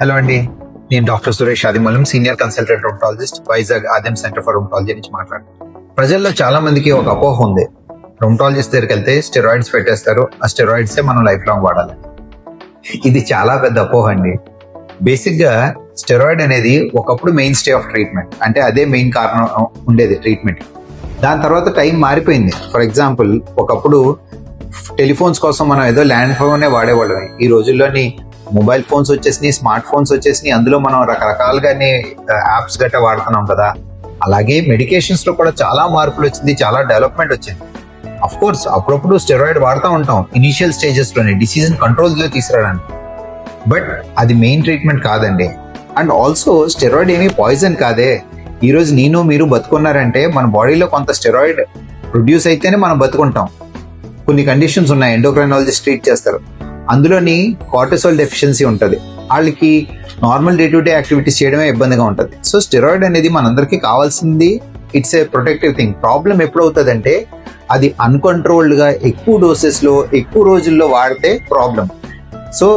Hello అండి, నేను doctor Suresh Adimulam, senior consultant rheumatologist, Vizag Adem centre for rheumatology నుంచి మాట్లాడుతున్నాను. ప్రజల్లో చాలా మందికి ఒక అపోహ ఉంది, రొమటాలజిస్ట్ దగ్గరికి వెళ్తే స్టెరాయిడ్స్ పెట్టేస్తారు, ఆ స్టెరాయిడ్సే మనం లైఫ్ లాంగ్ వాడాలి. ఇది చాలా పెద్ద అపోహ అండి. బేసిక్ గా స్టెరాయిడ్ అనేది ఒకప్పుడు మెయిన్ స్టే ఆఫ్ ట్రీట్మెంట్, అంటే అదే మెయిన్ కారణం ఉండేది ట్రీట్మెంట్. దాని తర్వాత టైం మారిపోయింది. ఫర్ ఎగ్జాంపుల్, ఒకప్పుడు టెలిఫోన్స్ కోసం మనం ఏదో ల్యాండ్ ఫోనే వాడేవాళ్ళం. ఈ రోజుల్లోని మొబైల్ ఫోన్స్ వచ్చేసినాయి, స్మార్ట్ ఫోన్స్ వచ్చేసినాయి, అందులో మనం రకరకాలుగానే యాప్స్ గట్రా వాడుతున్నాం కదా. అలాగే మెడికేషన్స్ లో కూడా చాలా మార్పులు వచ్చింది, చాలా డెవలప్మెంట్ వచ్చింది. అఫ్ కోర్స్ అప్పుడప్పుడు స్టెరాయిడ్ వాడుతూ ఉంటాం ఇనిషియల్ స్టేజెస్ లోనే డిసీజ్ కంట్రోల్ లో తీసుకురావడానికి, బట్ అది మెయిన్ ట్రీట్మెంట్ కాదండి. అండ్ ఆల్సో స్టెరాయిడ్ ఏమీ పాయిజన్ కాదే. ఈ రోజు నేను మీరు బతుకున్నారంటే మన బాడీలో కొంత స్టెరాయిడ్ ప్రొడ్యూస్ అయితేనే మనం బతుకుంటాం. కొన్ని కండిషన్స్ ఉన్నాయి, ఎండోక్రైనాలజిస్ట్ ట్రీట్ చేస్తారు, అందులోని కార్టిసోల్ డెఫిషియన్సీ ఉంటుంది. వాళ్ళకి normal day to day activities చేయడమే ఇబ్బందిగా ఉంటుంది. సో స్టెరాయిడ్ అనేది మనందరికీ కావాల్సింది, it's a protective thing. Problem ఎప్పుడవుతుందంటే అది అన్కంట్రోల్డ్ గా ఎక్కువ డోసెస్ లో ఎక్కువ రోజుల్లో వాడితే ప్రాబ్లం. సో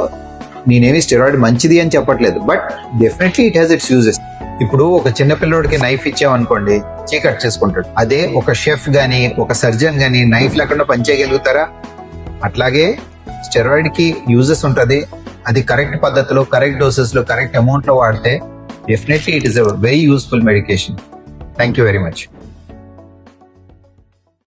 నేనేమి స్టెరాయిడ్ మంచిది అని చెప్పట్లేదు, but definitely it has its uses. ఇప్పుడు ఒక చిన్న పిల్లోడికి నైఫ్ ఇచ్చామనుకోండి, కట్ చేసుకుంటాడు. అదే ఒక షెఫ్ గానీ ఒక సర్జన్ గానీ నైఫ్ లేకుండా పనిచేయగలుగుతారా? అట్లాగే స్టెరాయిడ్ కి యూజెస్ ఉంటుంది. అది కరెక్ట్ పద్ధతిలో, కరెక్ట్ డోసెస్ లో, కరెక్ట్ అమౌంట్ లో వాడితే definitely it is a very useful medication. Thank you very much.